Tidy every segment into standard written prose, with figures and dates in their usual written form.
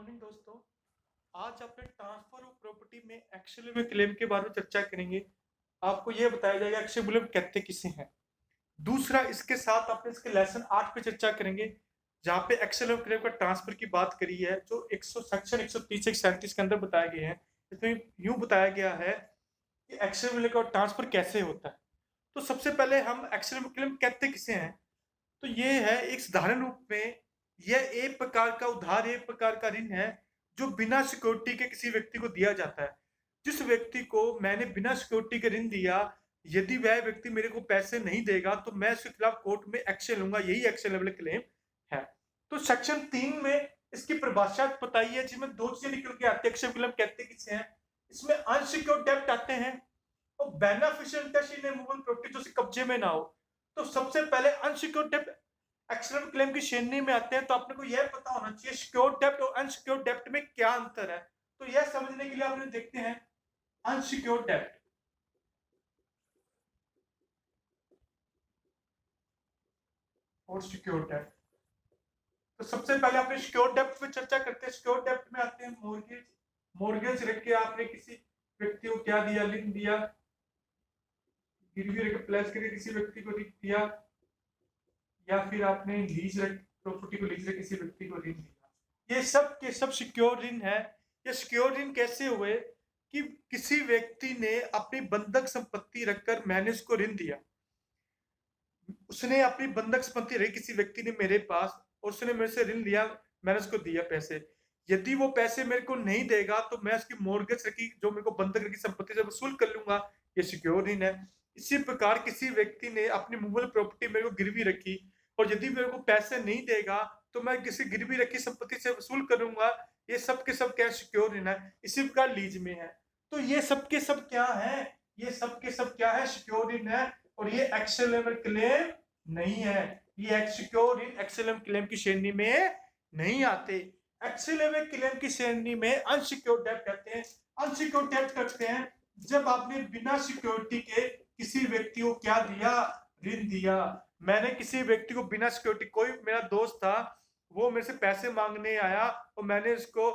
Morning दोस्तों। आज अपने ट्रांसफर ऑफ प्रॉपर्टी में एक्शनलेबल क्लेम के बारे में चर्चा करेंगे। आपको यह बताया जाएगा एक्शनलेबल कहते किसे हैं। दूसरा, इसके साथ अपने इसके लेसन 8 पे चर्चा करेंगे, जहाँ पे एक्शनलेबल क्लेम का ट्रांसफर की बात करी है, जो 100 सेक्शन 130 137 के अंदर बताए गए हैं। इसमें यूं बताया गया है कि एक्शनलेबल का ट्रांसफर कैसे होता है। तो सबसे पहले हम एक्शनलेबल क्लेम कहते किसे हैं, तो ये है एक साधारण रूप में यह एक प्रकार का उधार, एक प्रकार का ऋण है जो बिना सिक्योरिटी के किसी व्यक्ति को दिया जाता है। जिस व्यक्ति को मैंने बिना सिक्योरिटी के ऋण दिया, यदि वह व्यक्ति मेरे को पैसे नहीं देगा तो मैं उसके खिलाफ कोर्ट में एक्शन लूंगा। यही एक्शनेबल क्लेम है। तो सेक्शन 3 में इसकी परिभाषा बताई है, जिसमें दो चीजें निकल के आते हैं। एक्शनेबल क्लेम कहते किसे हैं, इसमें अनसिक्योर्ड डेब्ट आते हैं और beneficial interest in movable property जो कब्जे में ना हो। तो सबसे पहले अनसिक्योर्ड डेब्ट एक्शनेबल क्लेम की श्रेणी में आते हैं। तो आपने को यह पता होना चाहिए सिक्योर्ड डेब्ट और अनसिक्योर्ड डेब्ट में क्या अंतर है। तो यह समझने के लिए आपने देखते हैं अनसिक्योर्ड डेब्ट और सिक्योर्ड डेब्ट। तो सबसे पहले आपने सिक्योर्ड डेब्ट पे चर्चा करते हैं। सिक्योर्ड डेब्ट में आते हैं मॉर्गेज। मॉर्गेज रख के आपने किसी व्यक्ति को क्या दिया, ऋण दिया, गिरवी रख प्लेस करके किसी व्यक्ति को ऋण दिया, या फिर आपने लीज रख प्रॉपर्टी को लीज रख किसी व्यक्ति को ऋण दिया। ये सब के सब सिक्योर ऋण है। ये सिक्योर ऋण कैसे हुए कि किसी व्यक्ति ने अपनी बंधक संपत्ति रखकर मैंने उसको ऋण दिया। उसने अपनी बंधक संपत्ति रखी किसी व्यक्ति ने मेरे पास, और उसने मेरे से ऋण लिया, मैंने उसको दिया पैसे। यदि वो पैसे मेरे को नहीं देगा तो मैं उसकी मॉर्गेज रखी जो मेरे को बंधक रखी संपत्ति से वसूल कर लूंगा। ये सिक्योर ऋण है। इसी प्रकार किसी व्यक्ति ने अपनी मूवेबल प्रॉपर्टी मेरे को गिरवी रखी, और यदि मेरे को पैसे नहीं देगा तो मैं किसी गिरवी रखी संपत्ति से वसूल करूंगा। ये सब के सब क्या सिक्योर ऋण है। इसी प्रकार लीज में है। तो ये सब के सब क्या है, ये सब के सब क्या है, सिक्योर ऋण है। और ये एक्शनेबल क्लेम नहीं है। ये सिक्योर ऋण एक्शनेबल क्लेम की श्रेणी में नहीं आते। एक्शनेबल क्लेम की श्रेणी में अनसिक्योर्ड डेब्ट कहते हैं। अनसिक्योर्ड डेब्ट करते हैं जब आपने बिना सिक्योरिटी के किसी व्यक्ति को क्या दिया, ऋण दिया। मैंने किसी व्यक्ति को बिना सिक्योरिटी, कोई मेरा दोस्त था, वो मेरे से पैसे मांगने आया और मैंने उसको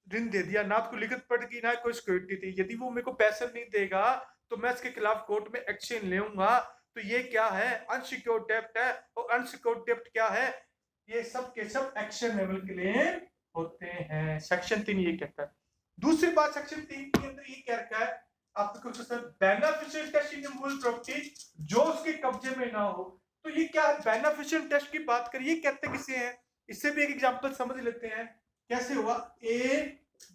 ऋण दे दिया, ना तो लिखित पढ़ की ना कोई सिक्योरिटी थी। यदि वो मेरे को पैसे नहीं देगा तो मैं इसके खिलाफ कोर्ट में एक्शन लूंगा। तो ये क्या है, अनसिक्योर्ड डेब्ट है। और अनसिक्योर्ड डेब्ट क्या है, ये सब के सब एक्शनेबल क्लेम होते हैं। सेक्शन 3 ये कहता है। दूसरी बात सेक्शन 3 के अंदर ये क्या रखा है, आपको beneficial interest in movable property जो उसके कब्जे में ना हो। तो ये क्या है, बेनिफिशियल इंटरेस्ट की बात करिए, कहते किसे हैं। इससे भी एक एग्जांपल समझ लेते हैं कैसे हुआ। ए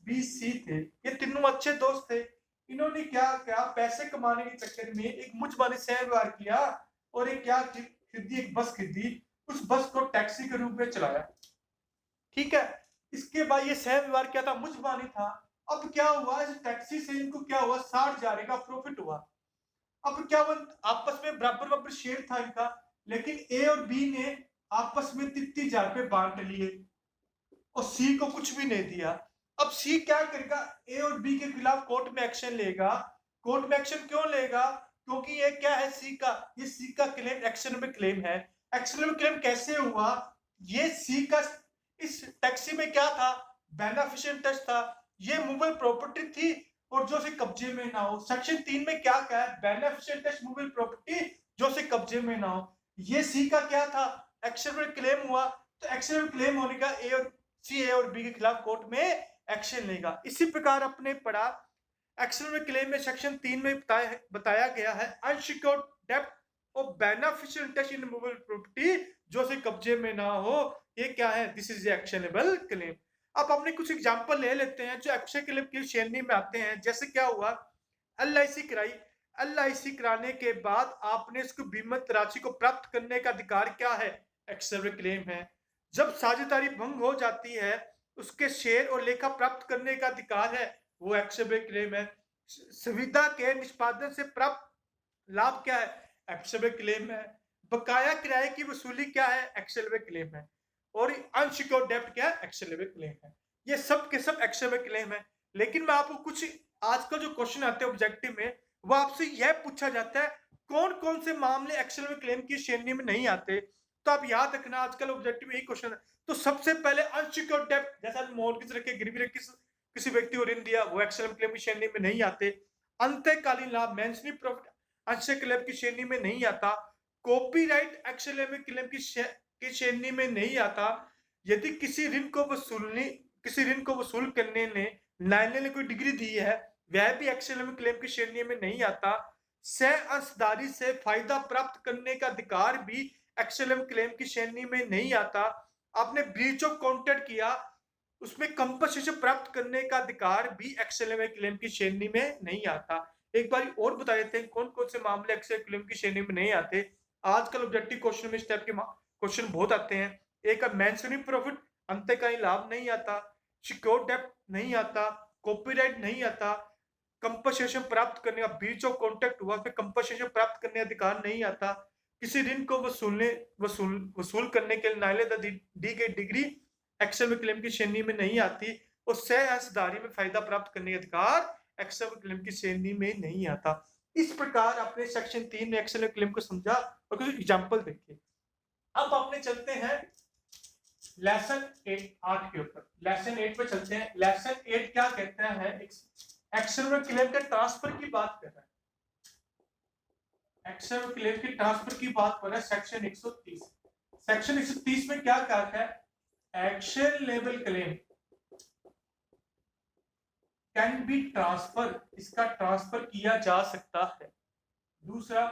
बी सी थे, ये तीनों अच्छे दोस्त थे। इन्होंने क्या क्या पैसे कमाने के चक्कर में एक मुझबानी सह व्यवहार किया और एक क्या खरीदी, एक बस खरीदी। उस बस को टैक्सी के रूप में चलाया, ठीक है। इसके बाद ये सह व्यवहार क्या था, मुझबानी था। अब क्या हुआ, इस टैक्सी से इनको क्या हुआ, 60,000 का प्रॉफिट हुआ। अब क्या हुआ, आपस में बराबर बराबर शेयर था इनका, लेकिन ए और बी ने आपस में 33,000 रुपए बांट लिए और सी को कुछ भी नहीं दिया। अब सी क्या करेगा, ए और बी के खिलाफ कोर्ट में एक्शन लेगा। कोर्ट में एक्शन क्यों लेगा, क्योंकि ये क्या है, सी का, ये सी का क्लेम एक्शनेबल क्लेम है। एक्शनेबल क्लेम कैसे हुआ, ये सी का इस टैक्सी में क्या था, बेनिफिशियल इंटरेस्ट था। ये मूवेबल प्रॉपर्टी थी और जो से कब्जे में ना हो। सेक्शन 3 में क्या कहा है, बेनिफिशियल इंटरेस्ट मूवेबल प्रॉपर्टी जो से कब्जे में ना हो। ये सी का क्या था, एक्शनेबल क्लेम हुआ। तो एक्शनेबल क्लेम होने का ए और बी के खिलाफ कोर्ट में एक्शन लेगा। इसी प्रकार अपने पढ़ा एक्शनेबल क्लेम में सेक्शन 3 में बताया गया है अनसिक्योर्ड डेब्ट और beneficial interest in movable property जो से कब्जे में ना हो। ये क्या है, दिस इज एक्शनेबल क्लेम। अब हमने कुछ एग्जांपल ले लेते हैं जो एक्शनेबल क्लेम की श्रेणी में आते हैं। जैसे क्या हुआ, एलआईसी कराई। एलआईसी कराने के बाद आपने इसको बीमित राशि को प्राप्त करने का अधिकार क्या है, एक्शनेबल क्लेम है। जब साझेदारी भंग हो जाती है, उसके शेयर और लेखा प्राप्त करने का अधिकार है, वो एक्शनेबल क्लेम है। सुविधा के निष्पादन से प्राप्त लाभ क्या है, एक्शनेबल क्लेम है। बकाया किराए की वसूली क्या है, एक्शनेबल क्लेम है। और अनसिक्योर्ड डेब्ट क्या है, एक्शनेबल क्लेम है। ये सब के सब एक्शनेबल क्लेम है। लेकिन मैं आपको कुछ आजकल जो क्वेश्चन आते हैं ऑब्जेक्टिव में, वो आपसे यह पूछा जाता है कौन कौन से मामले एक्शनेबल क्लेम की श्रेणी में नहीं आते। तो आप याद रखना आजकल ऑब्जेक्टिव यही क्वेश्चन है। तो सबसे पहले अनसिक्योर्ड डेब्ट, जैसा मॉर्गेज रख के गिरवी रख किसी व्यक्ति को ऋण दिया, वो एक्सएलएम क्लेम की श्रेणी में नहीं आते। अंतःकालीन लाभ मेंशनी प्रॉफिट अंशक क्लेम की श्रेणी में नहीं आता। कॉपीराइट एक्सएलएम क्लेम की श्रेणी में नहीं आता। यदि किसी ऋण को वसूल करने ने न्यायालय ने कोई डिग्री दी है, वह भी एक्सएलएम क्लेम की श्रेणी में नहीं आता। सह अंशधारी से फायदा प्राप्त करने का अधिकार भी एक्सएलएम क्लेम की श्रेणी में नहीं आता। आपने ब्रीच ऑफ कॉन्ट्रैक्ट किया, उसमें कंपनसेशन प्राप्त करने का अधिकार भी एक्सएलएम क्लेम की श्रेणी में नहीं आता। एक बार और बता देते हैं कौन कौन से मामले एक्सएलएम क्लेम की श्रेणी में नहीं आते। आजकल ऑब्जेक्टिव क्वेश्चन में इस टाइप के क्वेश्चन बहुत आते हैं। एक है मेंशनी प्रॉफिट, अंतःकालीन लाभ नहीं आता। सिक्योर्ड डेब्ट नहीं आता। कॉपीराइट नहीं आता। कंपनसेशन प्राप्त करने का ब्रीच ऑफ कॉन्ट्रैक्ट हुआ, फिर कंपनसेशन प्राप्त करने अधिकार नहीं आता। किसी ऋण को वसूल करने के लिए न्यायालय द्वारा दी गई डिग्री एक्सएलएम क्लेम की श्रेणी में नहीं आती। और सह अंशधारी में फायदा प्राप्त करने का अधिकार एक्सएलएम क्लेम की श्रेणी में नहीं आता। इस प्रकार आपने सेक्शन 3 में एक्सएलएम क्लेम को समझा और कुछ एग्जांपल देखे। अब आपने चलते हैं लेसन 8 के ऊपर। लेसन 8 पे चलते हैं। लेसन 8 क्या कहता है? एक्सएलएम क्लेम के ट्रांसफर की बात कर रहा है। एक्सएलएम क्लेम की ट्रांसफर की बात कर रहा है सेक्शन 130। सेक्शन 130 में क्या कहा है? XLM claim can be transfer, इसका ट्रांसफर किया जा सकता है। दूसरा,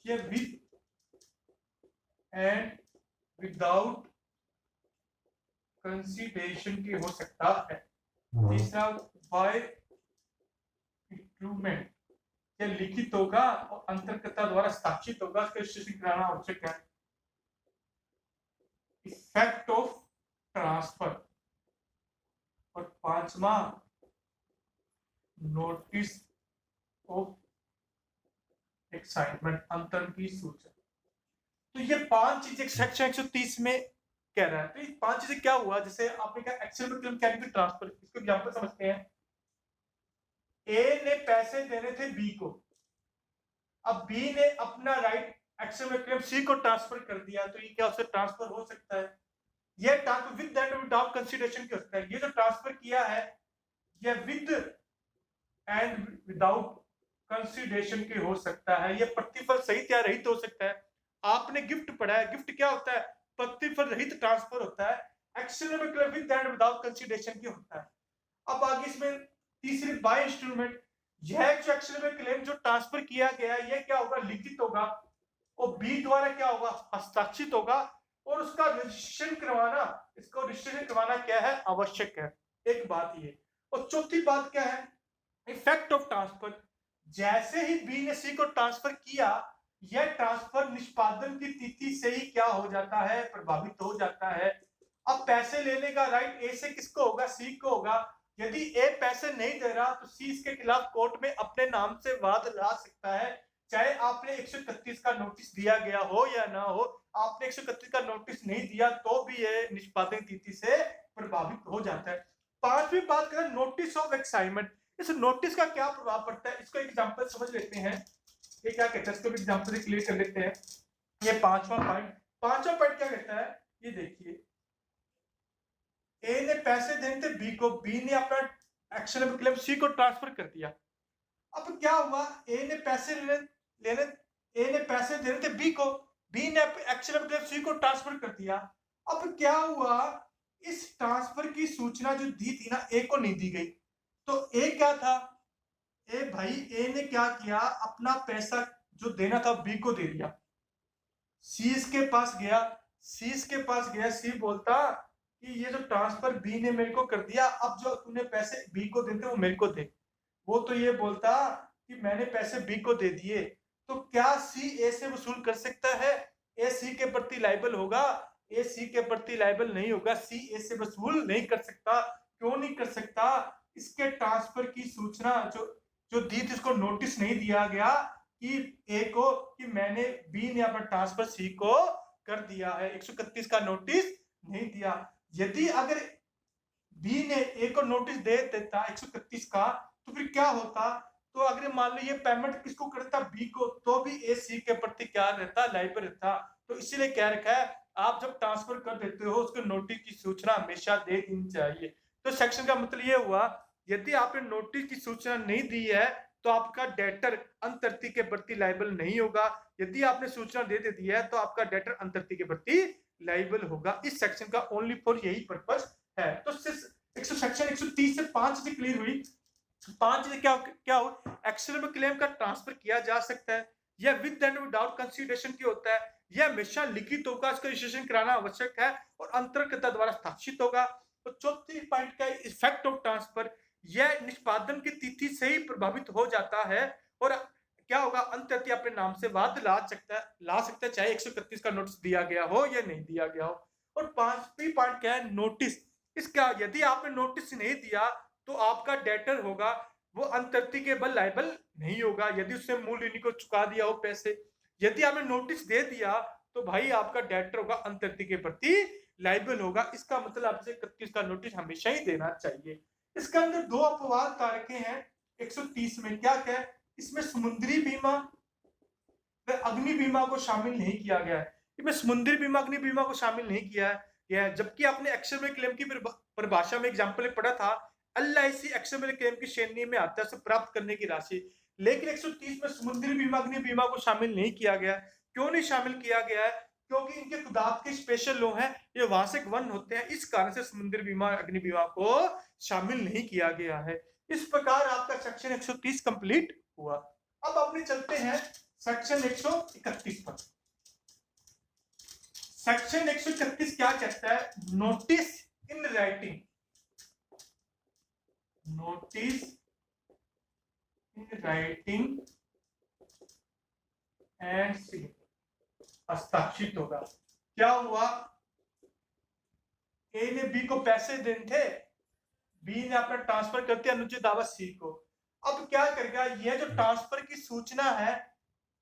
ये विद एंड विदाउट कंसीडरेशन की हो सकता है। तीसरा, बाय इंस्ट्रूमेंट, यह लिखित होगा और अंतरकर्ता द्वारा हस्ताक्षरित होगा, इसका रजिस्ट्रेशन कराना आवश्यक है। Effect of transfer. और पांचवा, नोटिस ऑफ एक्साइटमेंट, अंतरण की सूचना। तो ये 5 चीजें सेक्शन 130 में कह रहा है। तो ये 5 चीजें क्या हुआ? जैसे आपने कहा XLM claim can be transfer, इसको एग्जांपल समझते हैं। ए ने पैसे देने थे बी को, अब बी ने अपना राइट एक्सएलएम क्लेम सी को ट्रांसफर कर दिया, तो ये क्या उससे ट्रांसफर हो सकता है? ये transfer with and without consideration की हो सकता है। ये जो ट्रांसफर किया है ये विद एंड विदाउट कंसीडरेशन की हो सकता है। ये प्रतिफल सहित या रहित हो सकता है। आपने गिफ्ट पढ़ा है, गिफ्ट क्या होता है? प्रतिफल रहित ट्रांसफर होता है। XLM claim with and without consideration की होता है। अब आगे इसमें तीसरी, बाय इंस्ट्रूमेंट, यह जो एक्सएलएम क्लेम जो ट्रांसफर किया गया है ये क्या होगा? लिखित होगा और बी द्वारा क्या होगा? हस्ताक्षरित होगा और उसका रजिस्ट्रेशन करवाना, इसको रजिस्ट्रेशन करवाना क्या है? आवश्यक है। एक बात ये। और चौथी बात क्या है? Effect of transfer. जैसे ही बी ने सी को ट्रांसफर किया, यह ट्रांसफर निष्पादन की तिथि से ही क्या हो जाता है? प्रभावित हो जाता है। अब पैसे लेने का राइट ए से किसको होगा? सी को होगा। यदि ए पैसे नहीं दे रहा तो सी इसके खिलाफ कोर्ट में अपने नाम से वाद ला सकता है, चाहे आपने 131 का नोटिस दिया गया हो या ना हो। आपने 131 का नोटिस नहीं दिया तो भी ये निष्पादन तिथि से प्रभावित हो जाता है। पांचवी बात करें नोटिस ऑफ एक्साइटमेंट। इस नोटिस का क्या प्रभाव पड़ता है? इसको एग्जांपल समझ लेते हैं। ये क्या कहता है, इसको भी एग्जांपल से क्लियर कर लेते हैं। ये पांचवा पॉइंट क्या कहता है? ये देखिए, ए ने पैसे देने थे बी को, बी ने अपना एक्सएलएम क्लेम सी को ट्रांसफर कर दिया। अब क्या हुआ? ए ने पैसे देने थे बी को, बी ने एक्सएलएम क्लेम सी को ट्रांसफर कर दिया। अब क्या हुआ? इस ट्रांसफर की सूचना जो दी थी ना, ए को नहीं दी गई। तो ए क्या था? ए ने क्या किया? अपना पैसा जो देना था बी को दे दिया। सी के पास गया, सी बोलता कि ये जो ट्रांसफर बी ने मेरे को कर दिया, अब जो तूने पैसे बी को देते वो मेरे को दे। वो तो ये बोलता कि मैंने पैसे बी को दे दिए। तो क्या सी ए से वसूल कर सकता है? ए सी के प्रति लायबल होगा? ए सी के प्रति लायबल नहीं होगा। सी ए से वसूल नहीं कर सकता। क्यों नहीं कर सकता? इसके ट्रांसफर की सूचना जो दी थी, इसको नोटिस नहीं दिया गया कि ए को कि मैंने बी ने अपना ट्रांसफर सी को कर दिया है। 131 का नोटिस नहीं दिया। यदि अगर बी ने ए को नोटिस दे देता 131 का, तो फिर क्या होता? तो अगर मान लो ये पेमेंट किसको करता? बी को, तो भी ए सी के प्रति क्या रहता? लायबल रहता। तो इसीलिए कह रखा है आप जब ट्रांसफर कर देते हो उसको नोटिस की सूचना हमेशा दे देनी चाहिए। तो सेक्शन का मतलब ये हुआ, यदि आपने नोटिस की सूचना नहीं दी है तो आपका डेटर अंतर्ती के प्रति लायबल नहीं होगा। यदि आपने सूचना दे दी है तो आपका डेटर अंतर्ती के प्रति लायबल होगा। इस सेक्शन का ओनली फॉर यही पर्पस है। तो सेक्शन 130 से 5 चीजें क्लियर हुई। 5 चीजें क्या हो, एक्सेल में क्लेम का ट्रांसफर किया जा सकता है, यह विद एंड विदाउट कंसीडरेशन की होता है, यह हमेशा लिखित होगा, इसका रजिस्ट्रेशन कराना आवश्यक है और अंतरकर्ता द्वारा स्थापित होगा। तो चौथी पॉइंट का इफेक्ट ऑफ ट्रांसफर, यह निष्पादन की तिथि से ही प्रभावित हो जाता है और क्या होगा, अंतरती अपने नाम से वाद ला सकता है चाहे 131 का नोटिस दिया गया हो या नहीं दिया गया हो। और पांचवी पॉइंट क्या है, नोटिस। इसका यदि आपने नोटिस नहीं दिया तो आपका डेटर होगा वो अंतर्ती के बल लायबल नहीं होगा यदि उसने मूल ऋणी को चुका दिया हो पैसे। यदि आपने नोटिस दे दिया तो भाई आपका डेटर होगा अंतर्ती के प्रति लायबल होगा। इसका मतलब आपसे 31 का नोटिस हमेशा ही देना चाहिए। इसके अंदर दो अपवाद कारकें हैं 130 में। क्या है, इसमें समुद्री बीमा व अग्नि बीमा को शामिल नहीं किया गया है। इसमें समुद्री बीमा अग्नि बीमा को शामिल नहीं किया है, जबकि आपने एक्सेल में क्लेम की परिभाषा में एग्जाम्पल पढ़ा था, एलआईसी एक्सेल में क्लेम की श्रेणी में आता है उसे प्राप्त करने की राशि। लेकिन 130 में समुद्री बीमा अग्नि बीमा को शामिल नहीं किया गया। क्यों नहीं शामिल किया गया है, क्योंकि इनके खुदाब के स्पेशल लॉ हैं, ये वार्षिक वन होते हैं, इस कारण से समुद्री बीमा अग्नि बीमा को शामिल नहीं किया गया है। इस प्रकार आपका सेक्शन 130 कंप्लीट हुआ। अब अपने चलते हैं सेक्शन 131 पर। सेक्शन 131 क्या कहता है, notice in writing. Notice in writing and सी, हस्ताक्षरित होगा। क्या हुआ, ए ने बी को पैसे देने थे, बी ने अपना ट्रांसफर कर दिया अनुचित दावा सी को। अब क्या करेगा, यह जो ट्रांसफर की सूचना है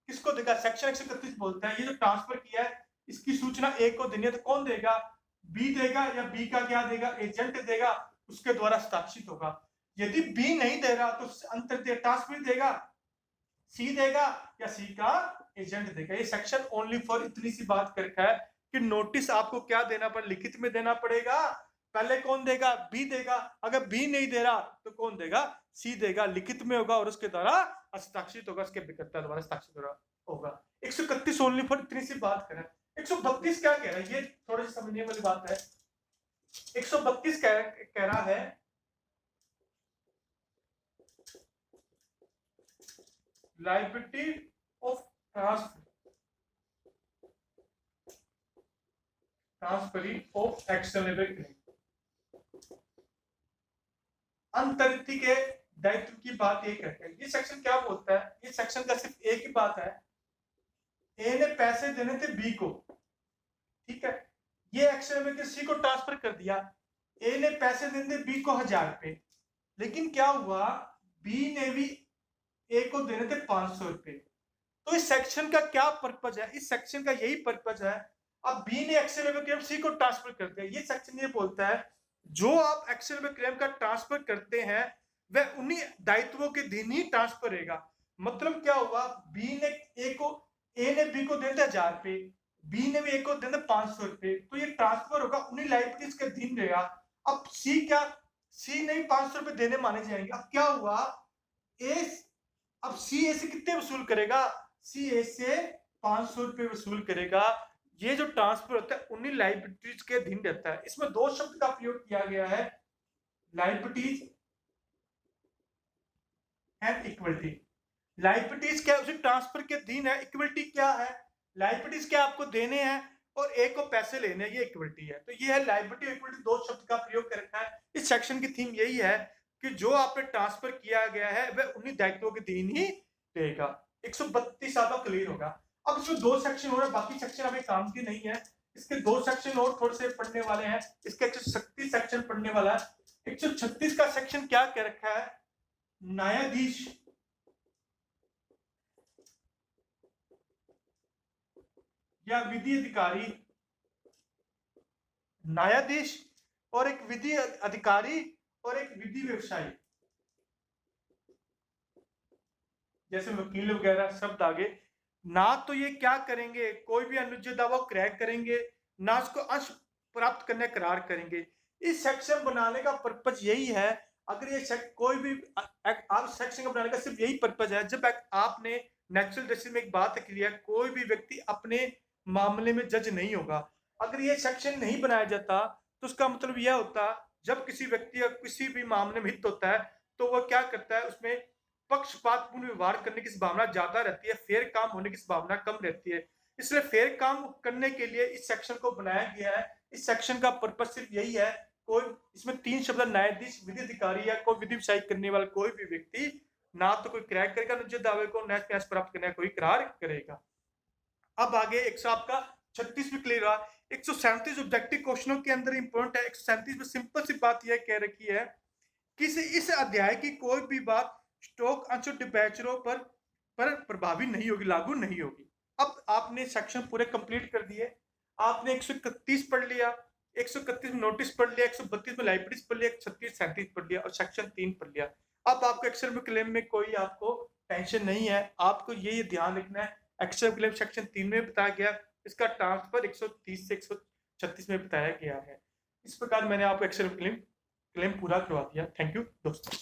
किसको देगा, सेक्शन 131 बोलता है ये जो ट्रांसफर किया है इसकी सूचना ए को देनी है, तो कौन देगा, बी देगा या बी का क्या देगा, एजेंट देगा, उसके द्वारा हस्ताक्षरित होगा। यदि बी नहीं दे रहा तो अंतर ट्रांसफर देगा, सी देगा या सी का एजेंट देगा। ये सेक्शन ओनली फॉर इतनी सी बात कर रखा है कि नोटिस आपको क्या देना पड़ेगा, लिखित में देना पड़ेगा। पहले कौन देगा, बी देगा, अगर बी नहीं दे रहा तो कौन देगा, सी देगा, लिखित में होगा और उसके द्वारा हस्ताक्षरित होगा, उसके विक्रेता द्वारा हस्ताक्षरित होगा। 131 ओनली फॉर इतनी सी बात करें। 132 क्या कह रहा है, ये थोड़ी सी समझने वाली बात है। 132 कह रहा है liability of transferring of actionable claim. अंतरिक्ति के दायित्व की बात ये कहते हैं। ये सेक्शन क्या बोलता है, ये सेक्शन का सिर्फ एक ही बात है, ए ने पैसे देने थे बी को, ठीक है, ये एक्सटेनेबल के सी को ट्रांसफर कर दिया, ए ने पैसे देने थे बी को 1000 रुपए, लेकिन क्या हुआ, बी ने भी ए को देने थे 500 रुपए। तो इस सेक्शन का क्या पर्पज है, इस सेक्शन का यही पर्पज है। अब बी ने एक्सेल में क्लेम सी को ट्रांसफर कर दिया, ये सेक्शन ये बोलता है जो आप एक्सेल में क्लेम का ट्रांसफर करते हैं वह उन्हीं दायित्वों के दिन ही ट्रांसफर रहेगा। मतलब क्या हुआ, बी ने ए ने बी को देने थे 1000 रुपए, बी ने भी ए को देने 500 रुपए, तो ये ट्रांसफर होगा उन्हीं लायबिलिटीज के दिन रहेगा। अब सी नहीं 500 रुपए देने माने जाएंगे। अब क्या हुआ, अब सी ए से कितने वसूल करेगा, सी ए से 500 रुपए वसूल करेगा। ये जो ट्रांसफर होता है उन्हीं लायबिलिटीज के अधीन रहता है। इसमें दो शब्द का प्रयोग किया गया है, लायबिलिटीज एंड इक्विटी। लायबिलिटीज क्या है, उसी ट्रांसफर के अधीन है। इक्विटी क्या है, लायबिलिटीज क्या आपको देने हैं और एक को पैसे लेने हैं, ये इक्विटी है। तो ये है लायबिलिटी और इक्विटी, दो शब्द का प्रयोग कर रखा है। इस सेक्शन की थीम यही है कि जो आपने ट्रांसफर किया गया है वह उन्हीं दायित्वों के अधीन ही रहेगा। 132 आपका क्लियर होगा। अब इसमें दो सेक्शन हो रहे हैं, बाकी सेक्शन अभी काम की नहीं है, इसके दो सेक्शन और थोड़े से पढ़ने वाले हैं। इसके 136 सेक्शन पढ़ने वाला है। 136 का सेक्शन क्या कह रखा है, न्यायाधीश या विधि अधिकारी, न्यायाधीश और एक विधि अधिकारी और एक विधि व्यवसायी, जैसे वकील वगैरह शब्द आगे, ना तो ये क्या करेंगे, कोई भी अनुचित दावा क्रैक करेंगे, ना उसको अंश प्राप्त करने करार करेंगे। इस सेक्शन बनाने का पर्पज यही है, अगर ये कोई भी आप सेक्शन को बनाने का सिर्फ यही पर्पज है, जब आपने नेचुरल जस्टिस में एक बात किया, कोई भी व्यक्ति अपने मामले में जज नहीं होगा। अगर ये सेक्शन नहीं बनाया जाता तो उसका मतलब यह होता, जब किसी व्यक्ति या किसी भी मामले में हित होता है तो वह क्या करता है, उसमें पक्षपातपूर्ण व्यवहार करने की संभावना ज्यादा रहती है, फेयर काम होने की संभावना कम रहती है। इसलिए फेयर काम करने के लिए इस सेक्शन को बनाया गया है। इस सेक्शन का पर्पज सिर्फ यही है, कोई इसमें 3 शब्द, न्यायाधीश, विधि अधिकारी या कोई विधि व्यवसाय करने वाला कोई भी व्यक्ति ना तो कोई क्रैक करेगा अनुचित दावे को, न न्याय प्राप्त करने का कोई करार करेगा। अब आगे 100 आपका 36 में क्लियर रहा। 137 ऑब्जेक्टिव क्वेश्चनों के अंदर इंपॉर्टेंट है। 137 में सिंपल सी बात यह कह रखी है कि इस अध्याय की कोई भी बात स्टॉक अंशों डिबेंचरों पर प्रभावी नहीं होगी, लागू नहीं होगी। अब आपने सेक्शन पूरे कंप्लीट कर दिए, आपने 131 पढ़ लिया, 131 में नोटिस पढ़ लिया, 132 में लाइब्रेरीज पढ़ लिया, 36 37 पढ़ लिया और सेक्शन 3 पढ़ लिया। अब आपको एक्सेल में क्लेम में कोई आपको टेंशन नहीं है। आपको ये ध्यान रखना है, एक्सेल क्लेम सेक्शन 3 में बताया गया, इसका ट्रांसफर 130 से 136 में बताया गया है। इस प्रकार मैंने आपको एक्सेल क्लेम पूरा करवा दिया। थैंक यू दोस्तों।